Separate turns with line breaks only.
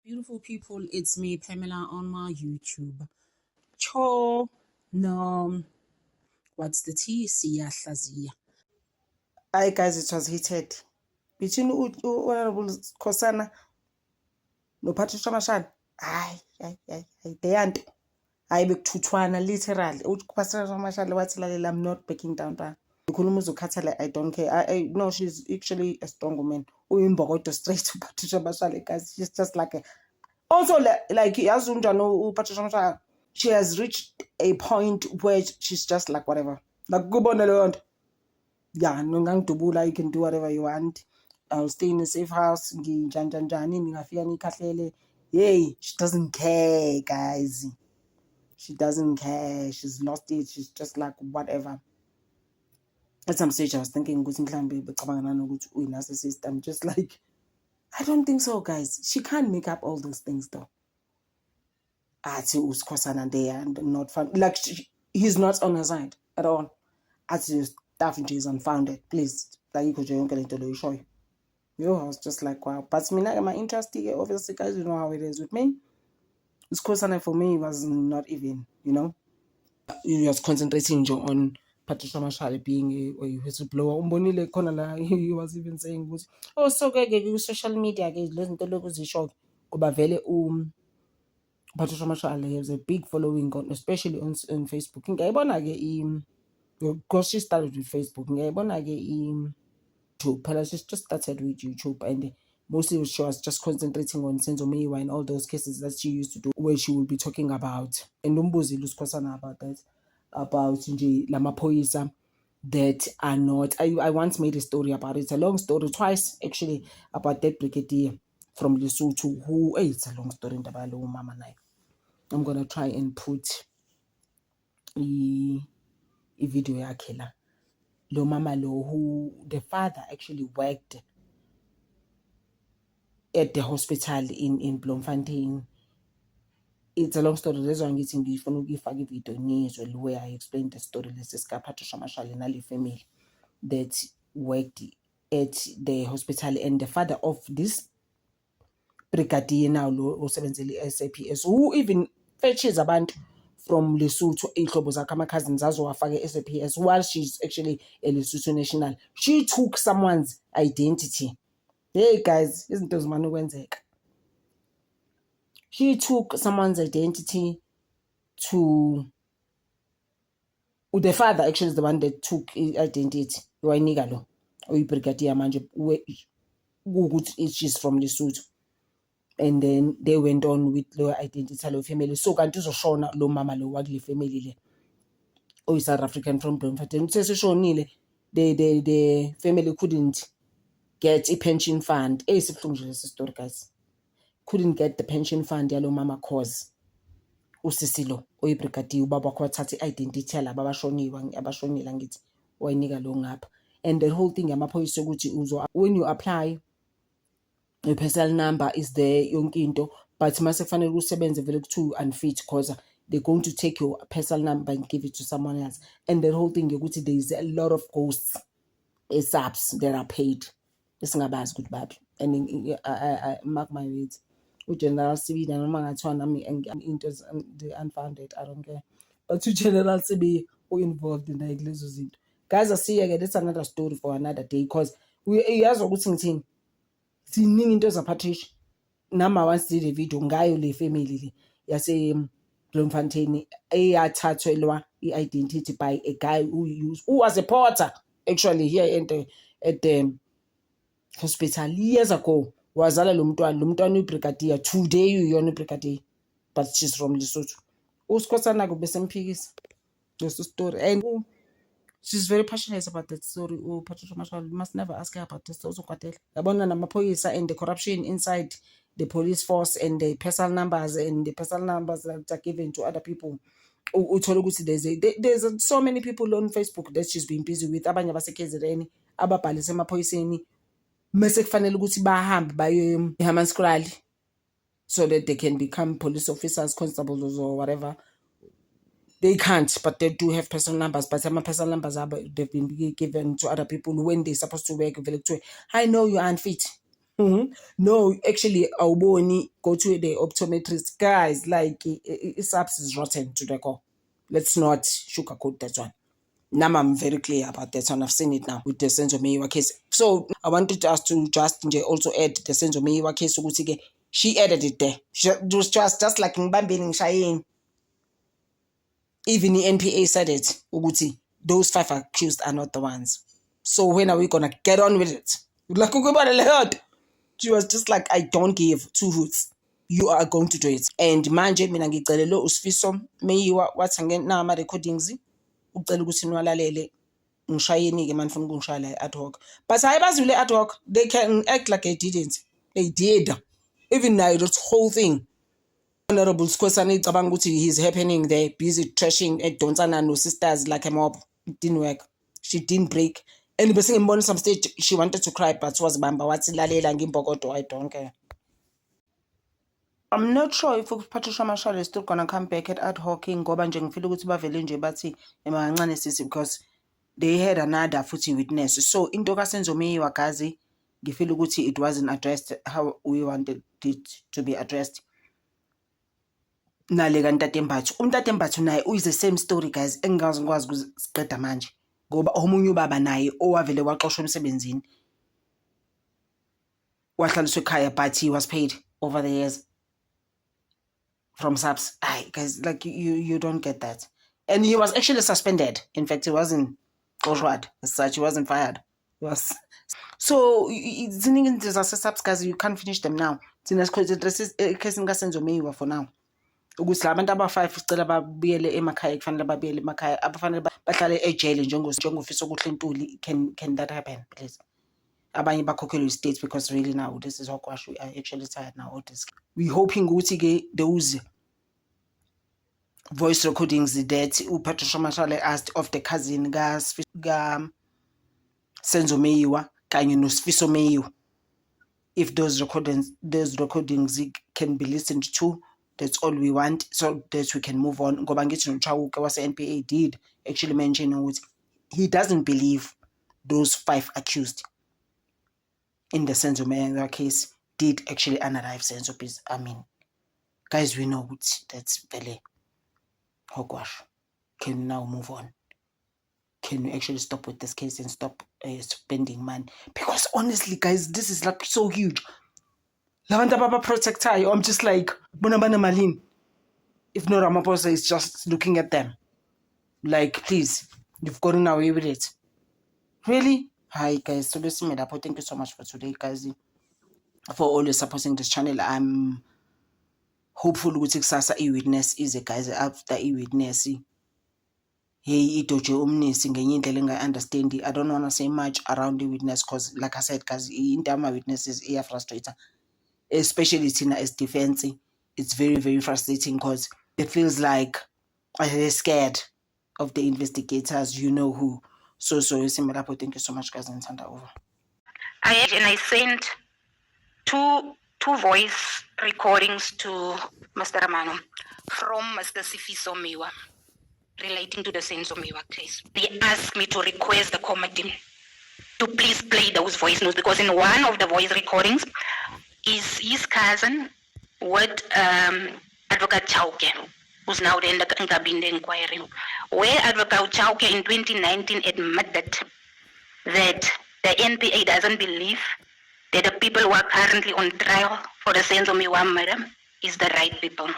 Beautiful people, it's me, Pamela, on my YouTube. Cho, no, what's the T? Siyahlazia.
Hi guys, it was heated between Honorable Kosana no Patricia Mashana. Hayi deyanto hayi bekuthuthwana literally uPatricia Mashana wathi lalela, I'm not backing down pa ukhuluma uzokhathala, I don't care. No, she's actually a strong woman. Uyimbokodo straight to Patricia Mashana, guys. She's just like also like yazi unjani Patricia Mashana, she has reached a point where she's just like whatever, like kubona leyo nto. Yeah, nongangidubula, you can do whatever you want. I'll stay in a safe house. Yay, she doesn't care, guys. She doesn't care. She's lost it. She's just like whatever. At some stage, I was thinking, narcissist. I'm just like, I don't think so, guys. She can't make up all those things, though. And not fun. Like, he's not on her side at all. Stuff is unfounded. Please, like you could show you. I was just like, wow. But me, like, my interest here, obviously, guys, you know how it is with me. It's Kosana for me was not even, He was concentrating on Patricia Mashale being a whistleblower. Umbonile khona la, he was even saying, oh, so ke social media, ke lezinto lokhu zisho kuba vele Patricia Mashale has a big following, especially on Facebook. Ngiyayibona ke because she started with Facebook. Ngiyayibona ke YouTube. She just started with YouTube, and mostly she was just concentrating on Senzo Meyiwa and all those cases that she used to do, where she would be talking about, and Umbuzi Luskosana about that, about Lamaphoyisa that are not. I once made a story about it. It's a long story, twice actually, about that brigadier from Lesotho who, it's a long story, Mama. I'm gonna try and put a video yakhe la. Lo mama lo, who the father actually worked at the hospital in Bloemfontein. It's a long story. That's why I'm getting the phone video where I explained the story. Let's discuss Patricia Mashale and Ali family that worked at the hospital, and the father of this brigadier now osebenzele SAPS, who even fetches abantu from Lesotho, ihlobo zakhe ama-cousins azowafaka SAPS while she's actually a Lesotho national. She took someone's identity. Hey guys, izinto zimane ukwenzeka. She took someone's identity to the father actually is the one that took his identity. Wayinika lo oyibrigadier manje ukuthi she's from Lesotho. And then they went on with the identity lo family. So kanti uzoshona lo mama lo wakule family le oyi South African from Bloemfontein. Seshonile, the family couldn't get a pension fund. Esifungile story, guys. Couldn't get the pension fund yalo mama cause usisilo oyibrigadier ubaba wakho wathatha identity yalabo abashonile ngithi wayinika lo ngapha. And the whole thing yamaphoyisa ukuthi when you apply, your personal number is there yonke into, but mase kufanele usebenze vele kuthiwa unfit because they're going to take your personal number and give it to someone else. And the whole thing ukuthi there is a lot of ghosts, subs that are paid. Esingabazi ukuthi bapi. And I mark my words. General CB noma ngathiwa nami into the unfounded, I don't care. But General CB who involved in lezo zinto. Guys, asiyeke, that's another story for another day, because yazi ukuthi ngithini. Ziningi into zaPatricia. Nama once did a video ngayo le family le yase Bloemfontein eyathathelwa i-identity by a guy who was a porter actually here at the hospital years ago. Wazala lo mntwana uyibrigadier, today uyona ubrigadier, but she's from Lesotho. Usikhosana kube semphikisa leso story, and she's very passionate about that story. Patricia Mashale, you must never ask her about this. Also, yabona namaphoyisa and the corruption inside the police force and the personal numbers that are given to other people. There's so many people on Facebook that she's been busy with. Abanye baseKZN ababhalise emaphoyiseni mase kufanele ukuthi bahambe baye eHammanskraal so that they can become police officers, constables, or whatever. They can't, but they do have personal numbers. But some personal numbers they've been given to other people when they're supposed to work. I know you aren't fit. No, actually, awuboni, go to the optometrist. Guys, like, SAPS is rotten to the core. Let's not sugarcoat that one. Now I'm very clear about that one. I've seen it now with the Senzo Meyiwa case. So I wanted us to just also add the Senzo Meyiwa case. She added it there. It was just like Mbambeni Shayin. Even the NPA said it. Uguti, those 5 accused are not the ones. So when are we gonna get on with it? Like, she was just like, I don't give 2 hoots. You are going to do it. And manje mina ngicelelo uSifiso Meyiwa wathi ngena ama recordings ucela ukuthi niwalalele ngishayeni ke manje ufuna ukungishaya ad hoc. But hayi bazule ad hoc, they can act like they didn't. They did. Even now this whole thing. Honorable Skhosana icabanga ukuthi he's happening there, busy trashing edonsana no sisters like a mob. It didn't work. She didn't break. And bese ngimbona some stage she wanted to cry but was bamba wathi lalela ngimbokodo, I don't care. I'm not sure if Patricia Mashal is still gonna come back at ad hoc ngoba nje ngifila ukuthi bavele nje bathi emancane sisi because they had another futhi witness. So into kaSenzo Meyiwa gazi ngifila ukuthi it wasn't addressed how we wanted it to be addressed. Nale kaNtate Mbathu. UMtate Mbathu naye is the same story guys. Engikazi ngikwazi ukusiqeda manje ngoba omunye ubaba naye owavele waxoshwa emsebenzini. Wahlaliswa ekhaya but he was paid over the years from SAPS. Aye guys, like you don't get that. And he was actually suspended. In fact, he wasn't as such, he wasn't fired. He was so SAPS guys, you can't finish them now. Case ngaSenzo Meyiwa for now. Ukuthi labantu aba5 sicela babuyele emakhaya, kufanele babuyele emakhaya, abafanele bahlale ejele njengofisa ukuthi Ntuli. Can that happen please? Abanye bakhokhelwe state because really now this is hogwash. We are actually tired now of this. We hoping ukuthi ke those voice recordings that uPatricia Mashale asked of the cousin ka Senzo Meyiwa kanye noSifiso Meyiwa, if those recordings can be listened to. That's all we want, so that we can move on. Ngoba ngithi noChauke wase NPA did actually mention ukuthi he doesn't believe those 5 accused in the Senzo Meyiwa case did actually unalive Senzo. I mean, guys, we know that's very hogwash. Can we now move on? Can we actually stop with this case and stop spending money? Because honestly, guys, this is like so huge. Labantu baba protectayo, I'm just like, bona malini. If no, Ramaphosa is just looking at them. Like, please, you've gotten away with it. Really? Hi guys, so listen, thank you so much for today, guys. For always supporting this channel. I'm hopeful ukuthi kusasa i-witness ize guys, after i-witness. Hey, idoje umnisi ngenye indlela engayi-understand. I don't want to say much around the witness because like I said, guys, into ama-witnesses iya frustrator. Especially as defense, it's very, very frustrating because it feels like they're scared of the investigators, you know who. So thank you so much, guys, and turn that over.
I sent two voice recordings to Mr. Ramano from Mr. Sifiso Meyiwa relating to the Senzo Meyiwa case. They asked me to request the committee to please play those voice notes because in one of the voice recordings is his cousin with Advocate Chauke, who's now in the Nkabinde inquiry, where Advocate Chauke in 2019 admitted that the NPA doesn't believe that the people who are currently on trial for the Senzo Meyiwa murder is the right people.